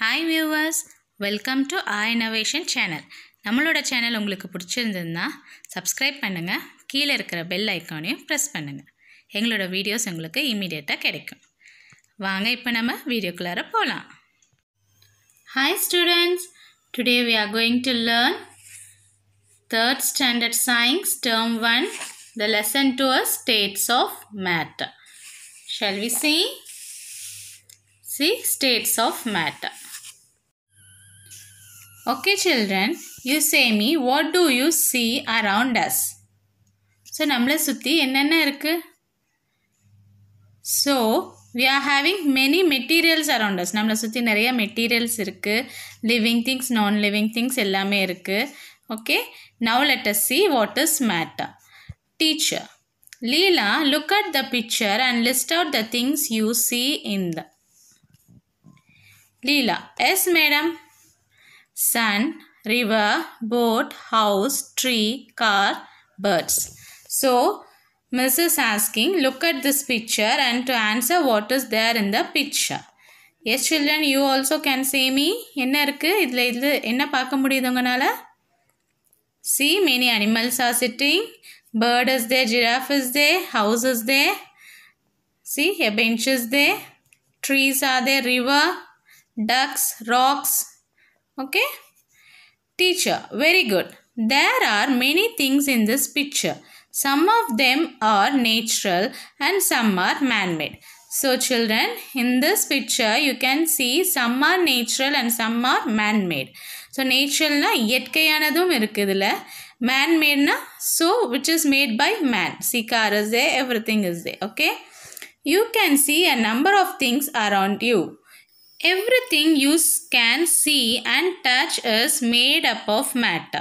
Hi viewers, welcome to our innovation channel. நம்மளோட channel உங்களுக்கு பிடிச்சிருந்ததுன்னா subscribe பண்ணுங்க, கீழ இருக்கிற bell ஐகானையும் press பண்ணுங்க. எங்களோட வீடியோஸ் உங்களுக்கு இமிடியேட்டா கிடைக்கும். வாங்க இப்போ நம்ம வீடியோக்குள்ளார போலாம். Hi students, today we are going to learn 3rd standard science term 1. The lesson 2 is states of matter. Shall we see? See states of matter. Okay children, you say me, what do you see around us? So நம்மளை சுத்தி என்னென்ன இருக்கு? So we are having many materials around us. நம்மளை சுத்தி நிறைய materials இருக்கு. Living things, non-living things எல்லாமே இருக்கு. Okay, now let us see what is matter. Teacher, Leela, look at the picture and list out the things you see in the. Leela, yes madam. Sun, river, boat, house, tree, car, birds. So, Miss is asking, look at this picture and to answer what is there in the picture. Yes children, you also can say me. என்ன இருக்கு இதுல என்ன பார்க்க முடியுது உங்களால? See, many animals are sitting. Bird is there, giraffe is there, house is there. See, a bench is there. Trees are there, river, ducks, rocks. Okay? Teacher, very good. There are many things in this picture. Some of them are natural and some are man-made. So children, in this picture you can see some are natural and some are man-made. So natural na இயற்கையானதும் இருக்கு இதுல. Man-made na so which is made by man. See, car is there, everything is there. Okay? You can see a number of things around you. Everything you can see and touch is made up of matter.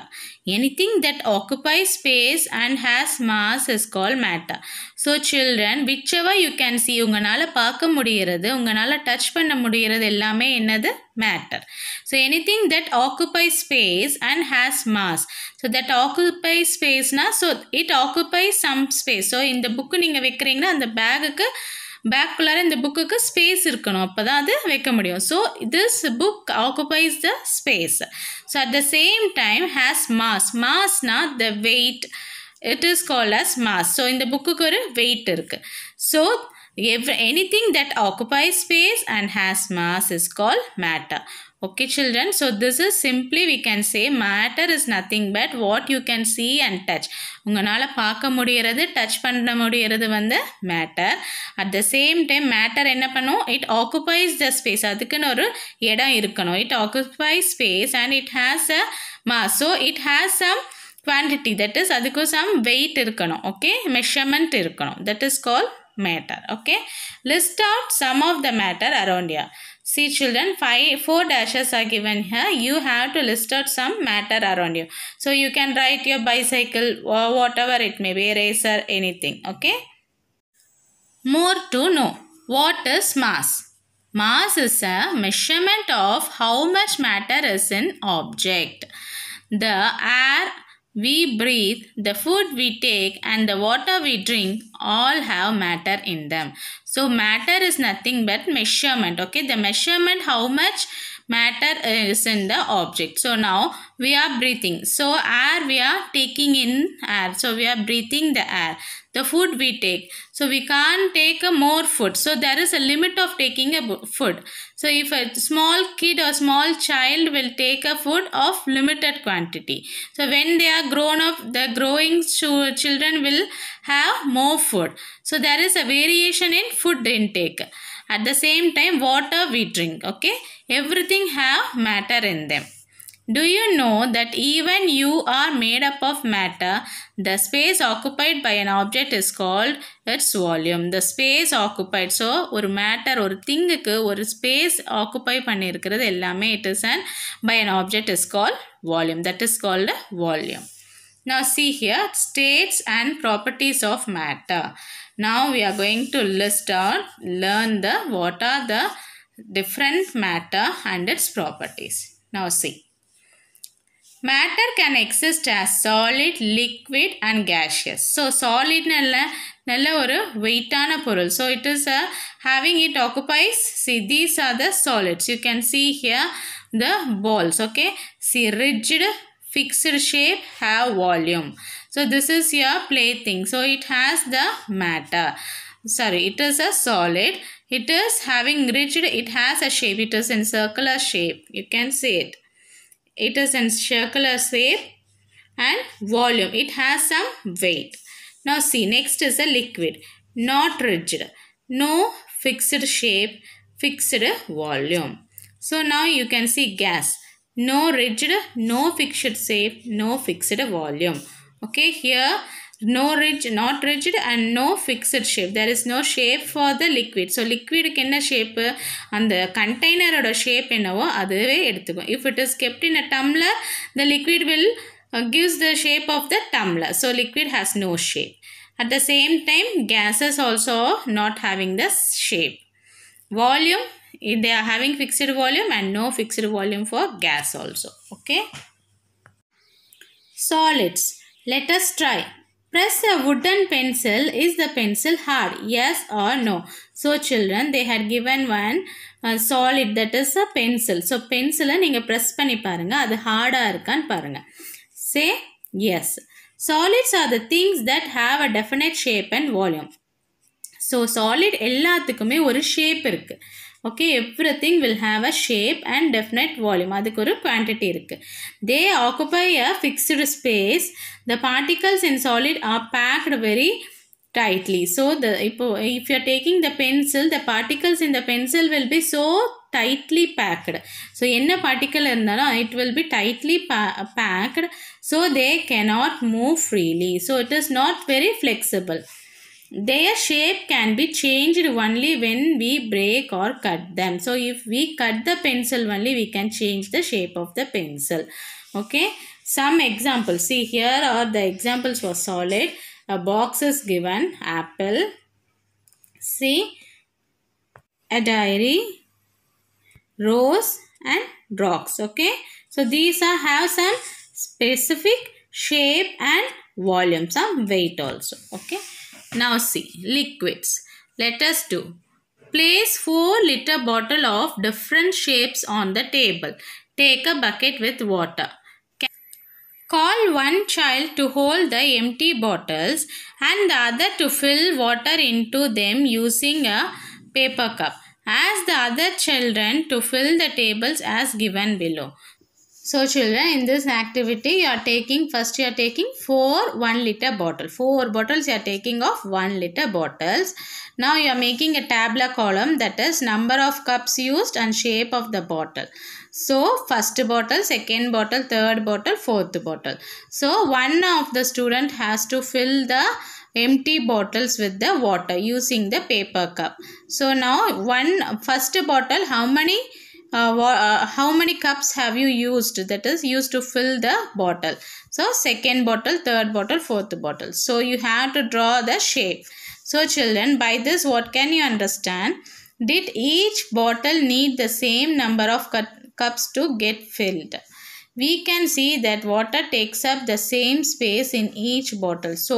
Anything that occupies space and has mass is called matter. So children, whichever you can see, உங்களால பார்க்க முடிகிறது, உங்களால touch பண்ண முடிகிறது எல்லாமே என்னது? Matter. So anything that occupies space and has mass. So that occupies space na, so it occupies some space. So இந்த book நீங்க வைக்கிறீங்கன்னா அந்த பேக்குக்கு பேக்குள்ளார இந்த புக்குக்கு ஸ்பேஸ் இருக்கணும், அப்போ தான் அது வைக்க முடியும். So this book occupies the space. So at the same time has mass. மாஸ்னா the weight, it is called as mass. So இந்த புக்குக்கு ஒரு வெயிட் இருக்குது. So anything that occupies space and has mass is called matter. Okay children, so this is simply we can say matter is nothing but what you can see and touch. உங்களால பார்க்க முடியறது, touch பண்ண முடியறது வந்து matter. At the same time matter என்ன பண்ணும்? It occupies the space. அதுக்குன்னு ஒரு இடம் இருக்கணும். It occupies space and it has a mass. So it has some quantity, that is அதுக்கு some weight இருக்கணும். Okay, measurement இருக்கணும். That is called matter. Okay, list out some of the matter around here. See children, 4 dashes are given here. You have to list out some matter around you. So you can write your bicycle or whatever it may be, eraser, anything. Okay, more to know. What is mass? Mass is a measurement of how much matter is in object. The air we breathe, the food we take and the water we drink all have matter in them. So matter is nothing but measurement. Okay, the measurement how much matter is in the object. So now we are breathing. So air we are taking in air. So we are breathing the air. The food we take. So we can't take more food. So there is a limit of taking a food. So if a small kid or small child will take a food of limited quantity. So when they are grown up, the growing children will have more food. So there is a variation in food intake. At the same time water we drink. Okay, everything have matter in them. Do you know that even you are made up of matter? The space occupied by an object is called its volume. The space occupied. So ஒரு matter ஒரு thingக்கு ஒரு space occupy பண்ணியிருக்கிறது எல்லாமே it is an by an object is called volume. That is called volume. Now see here states and properties of matter. Now we are going to list out, learn the what are the different matter and its properties. Now see. Matter can exist as solid, liquid and gaseous. So solid நல்ல ஒரு வெயிட்டான பொருள். So it is having it occupies, see these are the solids. You can see here the balls, okay. See rigid, fixed shape, have volume. So this is your plaything. So it has the matter. Sorry, it is a solid. It is having rigid, it has a shape. It is in circular shape. You can see it. It is in circular shape and volume. It has some weight. Now see, next is a liquid. Not rigid. No fixed shape, fixed volume. So now you can see gas. No rigid, no fixed shape, no fixed volume. Okay, here no rigid, not rigid and no fixed shape. There is no shape for the liquid. So liquid ku enna shape, and the container oda shape enavo adave eduthukkum. If it is kept in a tumbler, the liquid will gives the shape of the tumbler. So liquid has no shape. At the same time, gases also not having the shape. Volume, they are having fixed volume and no fixed volume for gas also. Okay. Solids. Let us try. Press a wooden pencil. Is the pencil hard? Yes or no? So children, they had given one solid, that is a pencil. So pencil நீங்க press பண்ணி பாருங்க, அது ஹார்டா இருக்கான்னு பாருங்க. Say yes. Solids are the things that have a definite shape and volume. So solid எல்லாத்துக்குமே ஒரு shape இருக்கு. Okay, everything will have a shape and definite volume. அதுக்கு ஒரு quantity இருக்கு. They occupy a fixed space. The particles in solid are packed very tightly. So if you are taking the pencil, the particles in the pencil will be so tightly packed. So என்ன particle இருந்தாலும் it will be tightly packed. So they cannot move freely. So it is not very flexible. Their shape can be changed only when we break or cut them. So if we cut the pencil only, we can change the shape of the pencil. Okay. Some examples. See, here are the examples for solid. A box is given. Apple. See, a diary, rose and rocks. Okay. So these have some specific shape and volume, some weight also. Okay. Now see, liquids. Let us do. Place 4-liter bottle of different shapes on the table. Take a bucket with water. Call one child to hold the empty bottles and the other to fill water into them using a paper cup. Ask the other children to fill the tables as given below. So children, in this activity you are taking, first you are taking 4 1-liter bottle. 4 bottles you are taking of 1-liter bottles. Now you are making a tabular column, that is number of cups used and shape of the bottle. So first bottle, second bottle, third bottle, fourth bottle. So one of the student has to fill the empty bottles with the water using the paper cup. So now first bottle, how many cups have you used, that is used to fill the bottle. So second bottle, third bottle, fourth bottle. So you have to draw the shape. So children, by this what can you understand? Did each bottle need the same number of cups to get filled? We can see that water takes up the same space in each bottle. So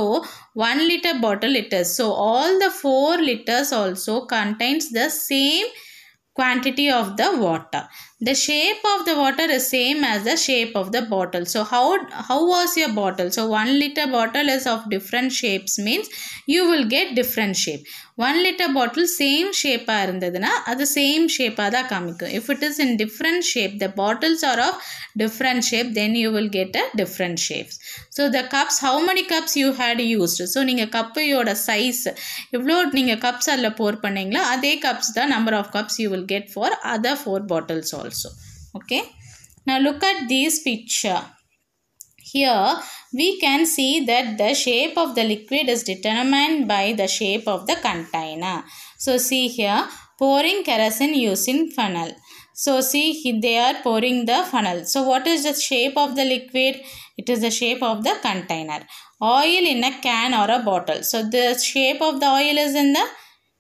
1-liter bottle it is. So all the 4 liters also contains the same quantity of the water. The shape of the water is same as the shape of the bottle. So how was your bottle? So 1-liter bottle is of different shapes, means you will get different shape. 1-liter bottle same shape irundaduna adu same shape da kamikum. If it is in different shape, the bottles are of different shape, then you will get a different shapes. So the cups, how many cups you had used? So neenga cup yoda size evlo neenga cups alla pour panningla adhe cups the number of cups you will get for other 4 bottles also. Okay. Now look at this picture. Here we can see that the shape of the liquid is determined by the shape of the container. So see here, pouring kerosene using funnel. So see, they are pouring the funnel. So what is the shape of the liquid? It is the shape of the container. Oil in a can or a bottle. So the shape of the oil is in the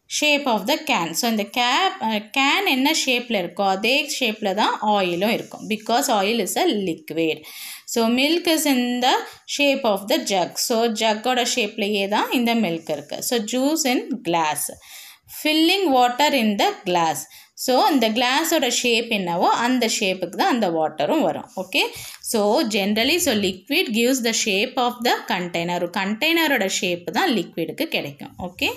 shape of the can. So இந்த can என்ன ஷேப்பில் இருக்கோ அதே ஷேப்பில் தான் ஆயிலும் இருக்கும், because oil is a liquid. So milk is in the shape of the jug. So jug-ஓட ஷேப்லேயே தான் இந்த milk இருக்கு. So juice in glass. Filling water in the glass. So இந்த glass-ஓட ஷேப் என்னவோ அந்த ஷேப்புக்கு தான் அந்த வாட்டரும் வரும். Okay, so generally liquid gives the shape of the container. ஒரு கண்டெய்னரோட ஷேப்பு தான் லிக்விடுக்கு கிடைக்கும். Okay,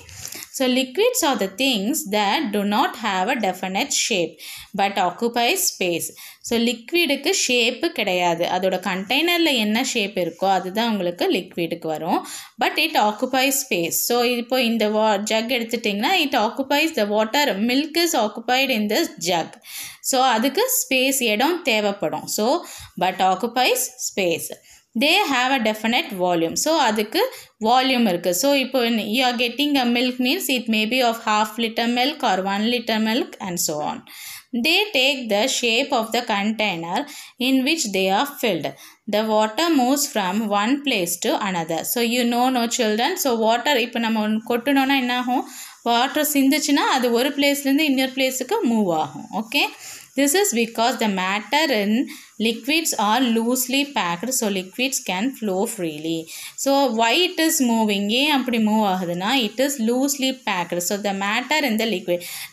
so liquids are the things that do not have a definite shape but occupy space. So லிக்விடுக்கு ஷேப்பு கிடையாது, அதோட கண்டெய்னரில் என்ன ஷேப் இருக்கோ அதுதான் உங்களுக்கு லிக்விடுக்கு வரும். But it occupies space. So இப்போ இந்த ஜக் எடுத்துட்டிங்கன்னா it occupies the water, milk is occupied in this jug. So அதுக்கு ஸ்பேஸ், இடம் தேவைப்படும். So but occupies space. They have a definite volume. So அதுக்கு வால்யூம் இருக்குது. ஸோ இப்போ you are getting a milk means it may be of 1/2 liter milk or 1 liter milk and so on. They take the shape of the container in which they are filled. The water moves from one place to another. So you know no children. So water இப்போ நம்ம கொட்டணும்னா என்ன ஆகும், water சிந்துச்சுன்னா அது ஒரு பிளேஸ்லேருந்து இன்னொரு பிளேஸுக்கு move ஆகும். Okay, this is because the matter in liquids are loosely packed, so liquids can flow freely. So why it is moving, ஏன் அப்படி மூவ் ஆகுதுன்னா it is loosely packed. So the matter in the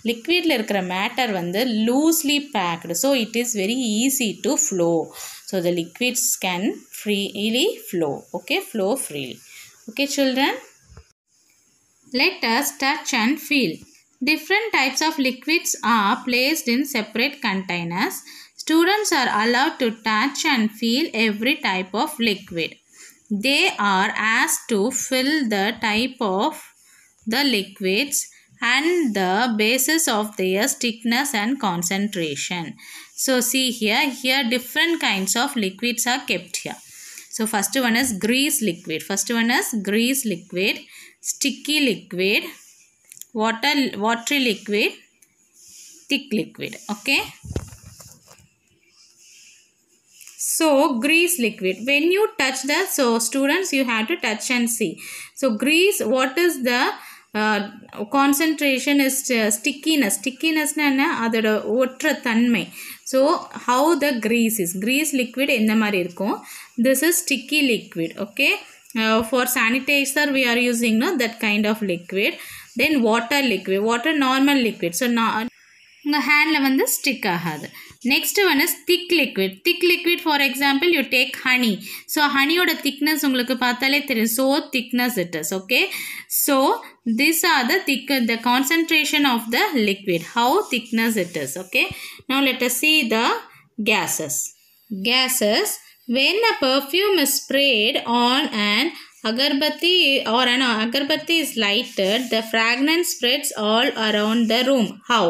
liquidல இருக்கிற matter வந்து loosely packed, so it is very easy to flow. So the liquids can freely flow. Okay, flow freely. Okay children, let us touch and feel. Different types of liquids are placed in separate containers. Students are allowed to touch and feel every type of liquid. They are asked to fill the type of the liquids and the basis of their thickness and concentration. So see here different kinds of liquids are kept here. So first one is grease liquid. Sticky liquid, watery liquid, thick liquid. Okay, so grease liquid, when you touch that, so students you have to touch and see. So grease, what is the concentration is stickiness na enna adoda otra thanmai. So how the grease is, grease liquid endha mari irukum, this is sticky liquid. Okay, for sanitizer we are using that kind of liquid. Then water liquid, water normal liquid, so உங்க ஹேண்ட்ல வந்து stick ஆகாது. Next one is thick liquid. Thick liquid for example you take honey. So ஹனியோட thickness உங்களுக்கு பார்த்தாலே தெரியும். So thickness it is. Okay, so these are the concentration of the liquid, how thickness it is. Okay, now let us see the gases. When a perfume is sprayed on an agarbatti or an agarbatti is lighted, the fragrance spreads all around the room. How?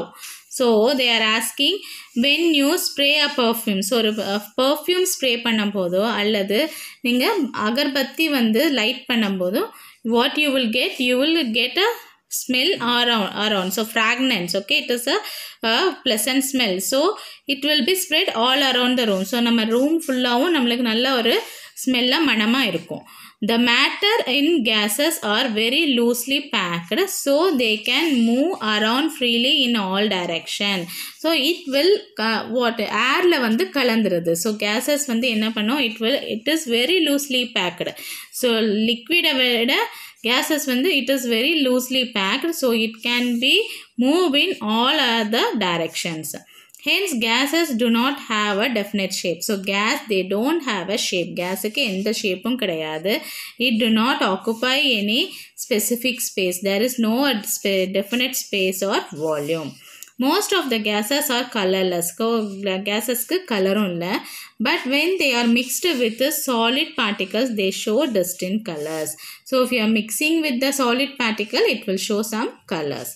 So they are asking, when you spray a perfume, so perfume spray பண்ணும்போதோ அல்லது நீங்கள் அகர்பத்தி வந்து light பண்ணும்போதோ what you will get a smell around. So fragrance. Okay, it is a pleasant smell. So it will be spread all around the room. So நம்ம room ஃபுல்லாகவும் நம்மளுக்கு நல்ல ஒரு ஸ்மெல்லாக மனமாக இருக்கும். The matter in gases are very loosely packed, so they can move around freely in all direction. So it will airல வந்து கலந்துருது. So gases வந்து என்ன பண்ணும், it is very loosely packed. So liquid விட gases வந்து it is very loosely packed, so it can be moved in all other directions. Hence gases do not have a definite shape. So gas, they don't have a shape. Gasக்கு எந்த ஷேப்பும் கிடையாது. It do not occupy any specific space. There is no definite space or volume. Most of the gases are colorless. Gasesக்கு கலரும் இல்லை. But when they are mixed with the solid particles, they show distinct colors. So if you are mixing with the solid particle, it will show some colors.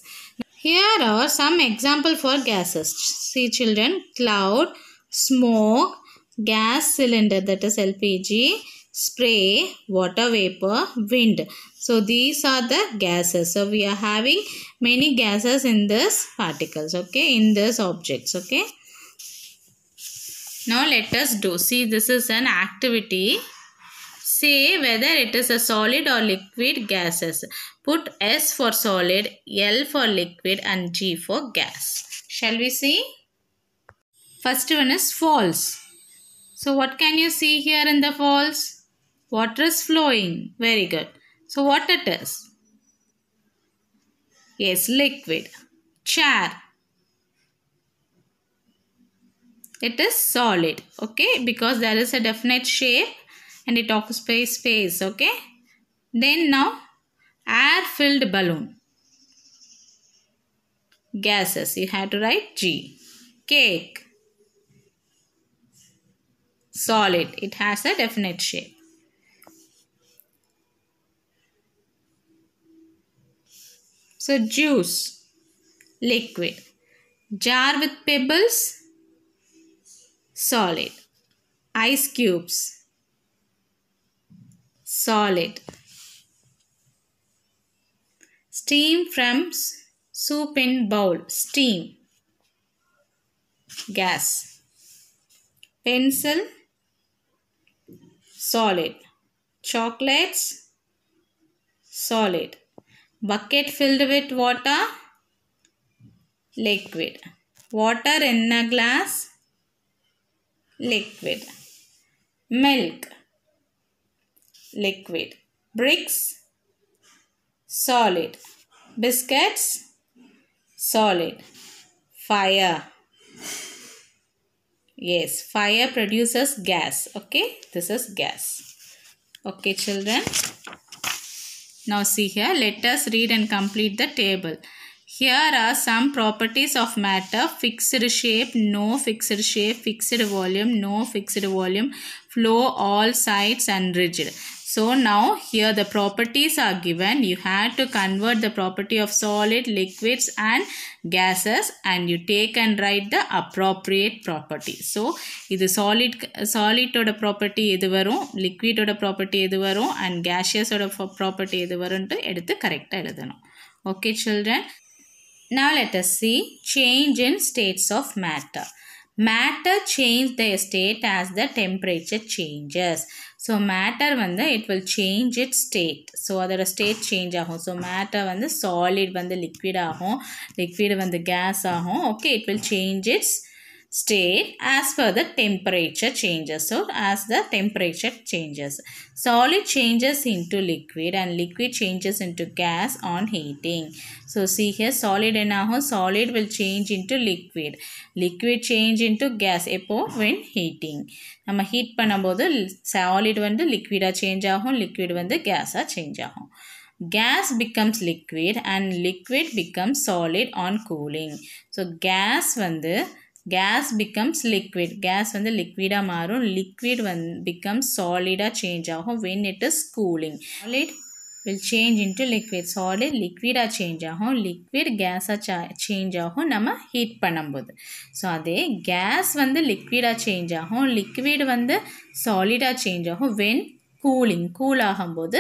Here are some example for gases. See children, cloud, smoke, gas cylinder, that is LPG, spray, water vapor, wind. So these are the gases. So we are having many gases in this particles, okay, in this objects. Okay, now let us do. See, this is an activity. Say whether it is a solid or liquid gases. Put S for solid, L for liquid and G for gas. Shall we see? First one is false. So what can you see here in the false? Water is flowing. Very good. So what it is? Yes, liquid. Chair. It is solid. Okay, because there is a definite shape and it occupies space. Okay. Then now air-filled balloon. Gases. You have to write G. Cake. Solid. It has a definite shape. So juice. Liquid. Jar with pebbles. Solid. Ice cubes. Solid. Steam from soup in bowl. Steam. Gas. Pencil. Solid. Chocolates. Solid. Bucket filled with water. Liquid. Water in a glass. Liquid. Milk. Liquid. Bricks. Solid. Biscuits. Solid. Fire. Yes, fire produces gas. Okay, this is gas. Okay, children. Now see here, let us read and complete the table. Here are some properties of matter: fixed shape, no fixed shape, fixed volume, no fixed volume, flow all sides and rigid. So now here the properties are given. You have to convert the property of solid, liquids and gases and you take and write the appropriate property. So இது solid ஓட property எது வரும், liquid ஓட property எது வரும் and gaseous ஓட property எது வரும்னு எடுத்து கரெக்டாக எழுதணும். Okay children. Now let us see change in states of matter. Matter change their state as the temperature changes. So matter வந்து it will change its state. So அதோட state change ஆகும். So matter வந்து solid வந்து liquid ஆகும், liquid வந்து gas ஆகும். Okay, it will change its state as per the temperature changes. So as the temperature changes, solid changes into liquid and liquid changes into gas on heating. So see here, solid enahum, solid will change into liquid, liquid change into gas epo when heating. நம்ம heat பண்ணும்போது solid வந்து liquid change ஆகும், liquid வந்து gas change ஆகும். Gas becomes liquid and liquid becomes solid on cooling. So gas வந்து gas becomes liquid. Gas வந்து liquid மாறும். Liquid becomes solid change ஆகும் when it is cooling. Solid will change into liquid. Solid liquid change ஆகும். Liquid gas change ஆகும் நம்ம heat பண்ணும்போது. So அதே gas வந்து liquid change ஆகும். Liquid வந்து solid change ஆகும் when cooling. Cool ஆகும்போது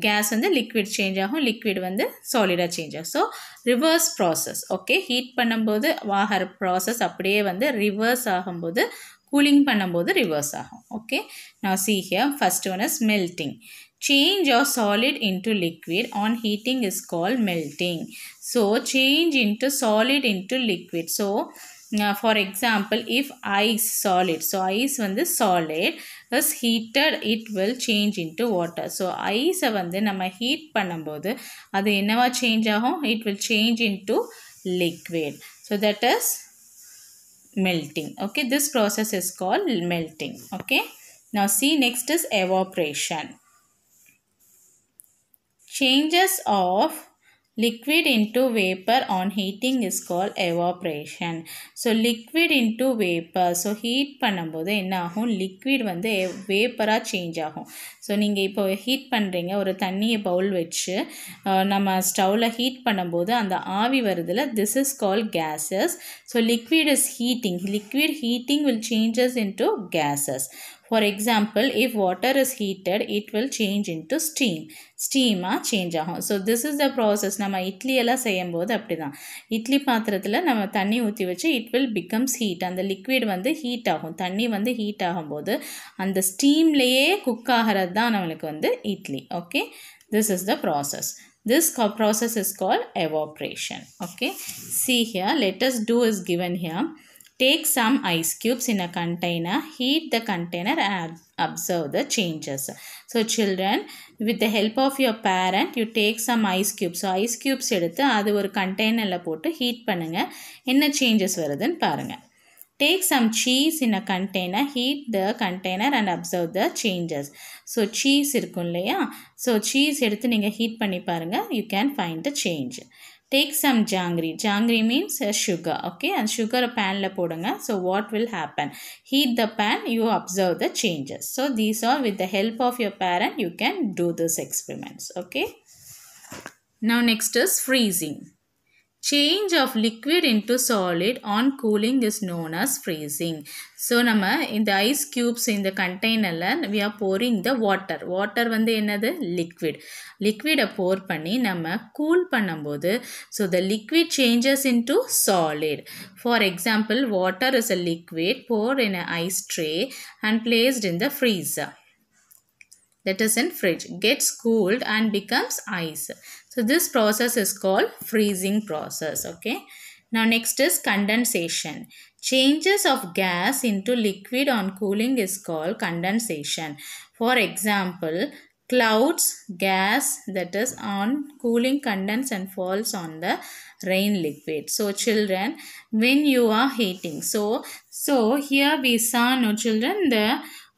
gas வந்து liquid change ஆகும், liquid வந்து solid change ஆகும். So reverse process. Okay, heat பண்ணும்போது ஆகிற process அப்படியே வந்து reverse ஆகும்போது cooling பண்ணும்போது reverse ஆகும். Okay, now see here, first one is melting. Change of solid into liquid on heating is called melting. So change into solid into liquid. So for example, if ice solid, so ice வந்து solid is heated, it will change into water. So ice வந்து நம்ம heat பண்ணும்போது அது என்னவா change ஆகும், it will change into liquid. So that is melting. Okay, this process is called melting. Okay, now see, next is evaporation. Changes of liquid into vapor on heating is called evaporation. So liquid into vapor. So heat பண்ணும்போது என்ன ஆகும், liquid வந்து vapor change ஆகும். So நீங்கள் இப்போ heat பண்ணுறீங்க, ஒரு தண்ணியை பவுல் வச்சு நம்ம ஸ்டவ்வில் ஹீட் பண்ணும்போது அந்த ஆவி வருதுல, this is called gases. So liquid is heating. Liquid heating will changes into gases. For example, if water is heated, it will change into steam. Steam change ஆகும். So this is the process. நம்ம இட்லி எல்லாம் செய்யும்போது அப்படிதான். இட்லி பாத்திரத்தில் நம்ம தண்ணி ஊற்றி வச்சு it will becomes heat. அந்த liquid வந்து ஹீட் ஆகும். தண்ணி வந்து ஹீட் ஆகும்போது அந்த ஸ்டீம்லேயே குக் ஆகிறது தான் நம்மளுக்கு வந்து idli. Okay, this is the process. This process is called evaporation. Okay, see here, let us do is given here. Take some ice cubes in a container, heat the container and observe the changes. So children, with the help of your parent, you take some ice cubes. So ice cubes எடுத்து அது ஒரு கண்டெய்னரில் போட்டு heat பண்ணுங்க, என்ன changes வருதுன்னு பாருங்க. Take some cheese in a container, heat the container and observe the changes. So cheese இருக்கும் இல்லையா, so cheese எடுத்து நீங்கள் ஹீட் பண்ணி பாருங்க, you can find the change. Take some jangri. Jangri means sugar. Okay, and sugar pan la podunga. So what will happen? Heat the pan, you observe the changes. So these are with the help of your parent you can do this experiments. Okay. Now next is freezing. Change of liquid into solid on cooling is known as freezing. So நம்ம இந்த ice cubes இந்த containerல we are pouring the water. Water வந்து என்னது? Liquid. Liquid pour பண்ணி நம்ம cool பண்ணும்போது so the liquid changes into solid. For example, water is a liquid poured in an ice tray and placed in the freezer. That is in fridge, gets cooled and becomes ice. So this process is called freezing process. Okay. Now next is condensation. Changes of gas into liquid on cooling is called condensation. For example, clouds gas that is on cooling condense and falls on the rain liquid. So children, when you are heating, so here we saw, no children, the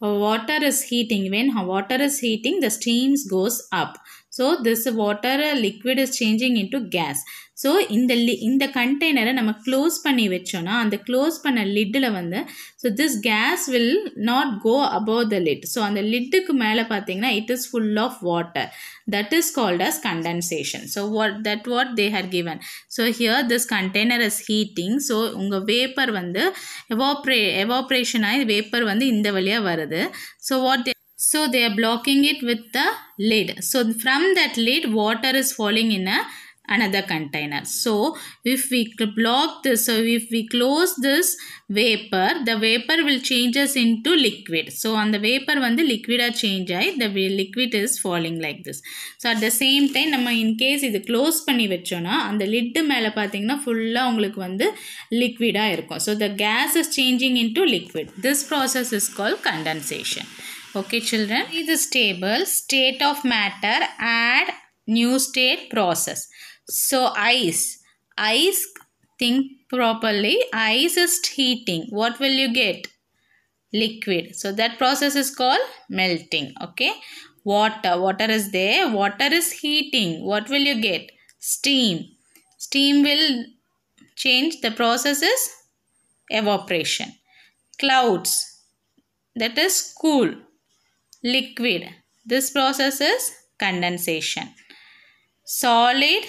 water is heating. When water is heating, the steams goes up. So this water liquid is changing into gas. So இந்த கண்டெய்னரை நம்ம close பண்ணி வச்சோன்னா அந்த close பண்ண little வந்து so this gas will not go above the lid. So அந்த லிட்டுக்கு மேலே பார்த்தீங்கன்னா it is full of water. That is called as condensation. So what they had given. So here this container is heating. So உங்கள் vapour வந்து evaporation ஆகி vapour வந்து இந்த வழியாக வருது. So they are blocking it with the lid. So from that lid water is falling in another container. So if we block this, so if we close this vapor, the vapor will changes into liquid. So on the vapor வந்து liquid change ஆகி the liquid is falling like this. So at the same time நம்ம in case இது close பண்ணி வச்சோன்னா அந்த lid மேலே பார்த்தீங்கன்னா ஃபுல்லாக உங்களுக்கு வந்து liquid இருக்கும். So the gas is changing into liquid. This process is called condensation. Okay children, see this table, state of matter, add new state, process. So ice, think properly, ice is heating. What will you get? Liquid. So that process is called melting. Okay. Water is there, water is heating. What will you get? Steam. Steam will change, the process is evaporation. Clouds, that is cool. Liquid, this process is condensation. Solid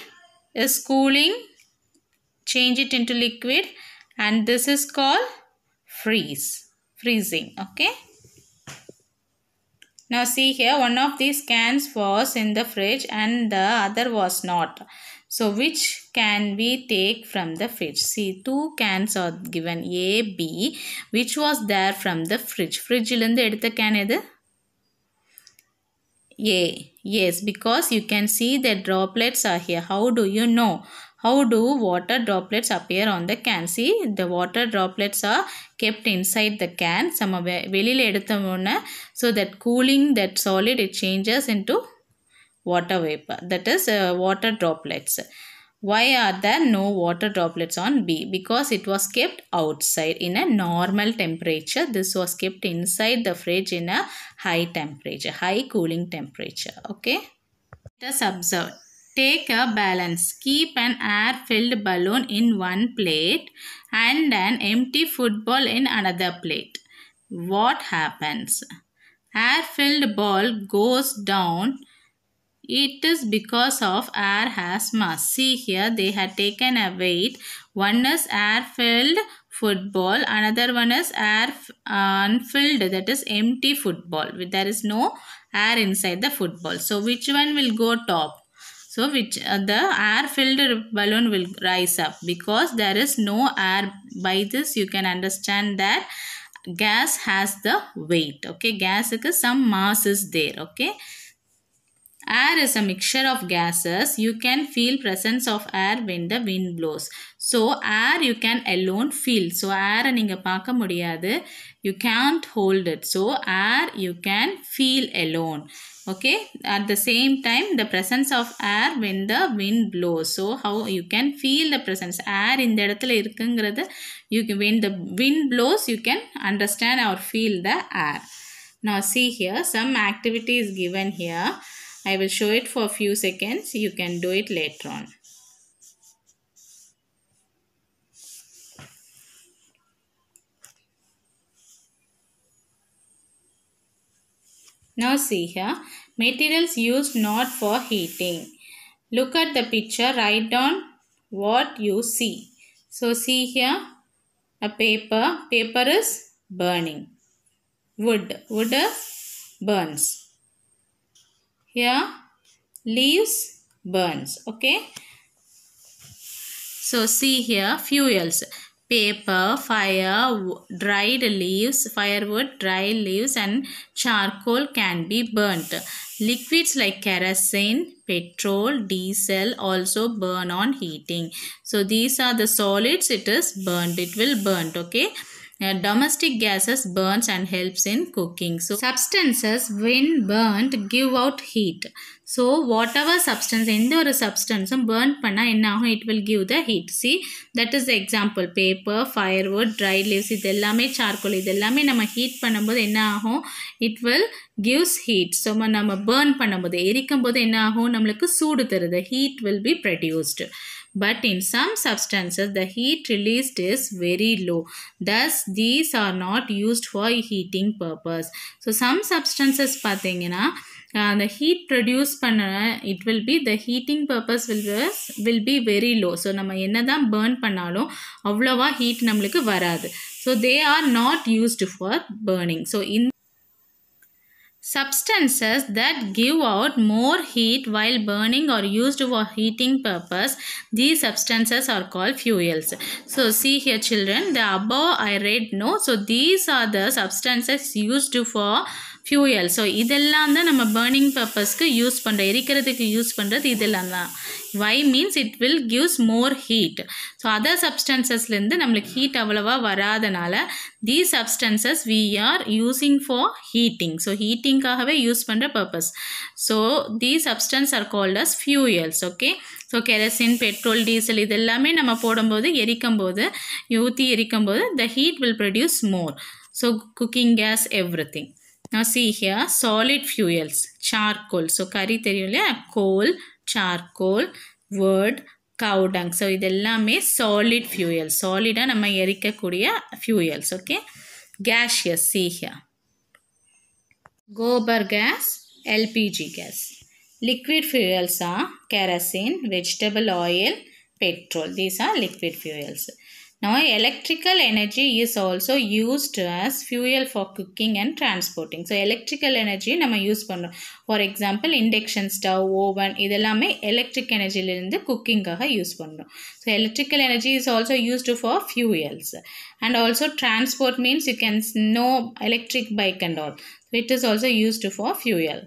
is cooling, change it into liquid, and this is called freezing. Okay. Now see here, one of these cans was in the fridge and the other was not. So which can we take from the fridge? See, two cans are given, A, B. Which was there from the fridge? Fridge ilundu edutha can edu? A. Yes, because you can see the droplets are here. How do you know? How do water droplets appear on the can? See, the water droplets are kept inside the can. Some வெளியில எடுத்தோம்னா, so that cooling that solid, it changes into water vapor. That is water droplets. Why are there no water droplets on B? Because it was kept outside in a normal temperature. This was kept inside the fridge in a high temperature, high cooling temperature. Okay. Let us observe. Take a balance. Keep an air-filled balloon in one plate and an empty football in another plate. What happens? Air-filled ball goes down. It is because of air has mass. See here, they had taken a weight. One is air-filled football. Another one is air unfilled, that is empty football. There is no air inside the football. So which one will go top? So which the air filled balloon will rise up because there is no air. By this you can understand that gas has the weight. Okay, gas is some mass is there. Okay, air is a mixture of gases. You can feel presence of air when the wind blows. So air you can alone feel. So air நீங்க பார்க்க முடியாது. You can't hold it. So air you can feel alone. Okay, at the same time the presence of air when the wind blows. So how you can feel the presence air இந்த இடத்துல இருக்குங்கிறது you can, when the wind blows you can understand or feel the air. Now see here, some activity is given here. I will show it for a few seconds. You can do it later on. Now see here, materials used not for heating. Look at the picture, write down what you see. So see here, a paper. Paper is burning. Wood. Wood burns. Here leaves burns. Okay, so see here, fuels. Paper, fire, dried leaves, firewood, dry leaves and charcoal can be burnt. Liquids like kerosene, petrol, diesel also burn on heating. So these are the solids, it is burnt, it will burn. Okay, domestic gases burns and helps in cooking. So substances when burnt give out heat. So whatever substance, எந்த ஒரு substanceம் burn பண்ணா என்ன ஆகும், it will give the heat. See, that is the example. Paper, firewood, dry leaves, இது எல்லாமே charcoal, இது எல்லாமே நம்ம heat பண்ணும்போது என்ன ஆகும், it will gives heat. So நம்ம burn பண்ணும்போது, எரிக்கும்போது என்ன ஆகும், நம்மளுக்கு சூடு தருது, heat will be produced. But in some substances the heat released is very low. Thus these are not used for heating purpose. So some substances பார்த்தீங்கன்னா the heat produce பண்ண it will be the heating purpose will be very low. So நம்ம என்னதான் burn பண்ணாலும் அவ்வளவா heat நம்மளுக்கு வராது. So they are not used for burning. So in substances that give out more heat while burning or used for heating purpose, these substances are called fuels. So see here children, the above I read no. So these are the substances used for fuel. So இதெல்லாம் தான் நம்ம burning purposeக்கு use பண்ணுற, எரிக்கிறதுக்கு use பண்ணுறது இதெல்லாம் தான். Why means it will gives more heat. So other substancesலேருந்து நம்மளுக்கு heat அவ்வளவா வராதனால these substances we are using for heating. So heatingகாகவே யூஸ் பண்ணுற purpose. So these substances are called as fuels. Okay. So kerosene, petrol, diesel இதெல்லாமே நம்ம போடும்போது எரிக்கும்போது ஊற்றி எரிக்கும்போது the heat will produce more. So cooking gas, everything. Now see here, solid fuels, charcoal. So curry தெரியும் இல்லையா, coal, charcoal, wood, cow dung. So இதெல்லாமே solid fuels. Solid நம்ம எரிக்கக்கூடிய fuels. Okay. Gaseous, see here. Gobar gas, LPG gas. Liquid fuels are kerosene, vegetable oil, petrol. These are liquid fuels. Now electrical energy is also used as fuel for cooking and transporting. So electrical energy நம்ம use பண்ணுறோம். For example, induction stove, oven இதெல்லாமே electric energy இருந்து cookingகாக use பண்ணுறோம். So electrical energy is also used for fuels. And also transport means you can know electric bike and all. So it is also used for fuel.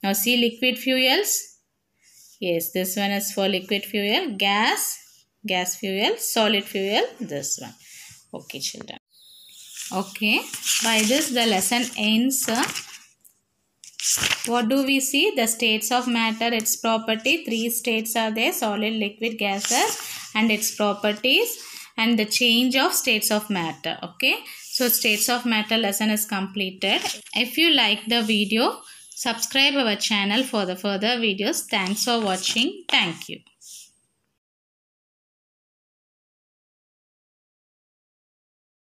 Now see liquid fuels. Yes, this one is for liquid fuel. Gas fuel, solid fuel, this one. Okay children. Okay, by this the lesson ends. What do we see? The states of matter, its property. 3 states are there, solid, liquid, gases, and its properties, and the change of states of matter. Okay, so states of matter lesson is completed. If you like the video, subscribe our channel for the further videos. Thanks for watching. Thank you.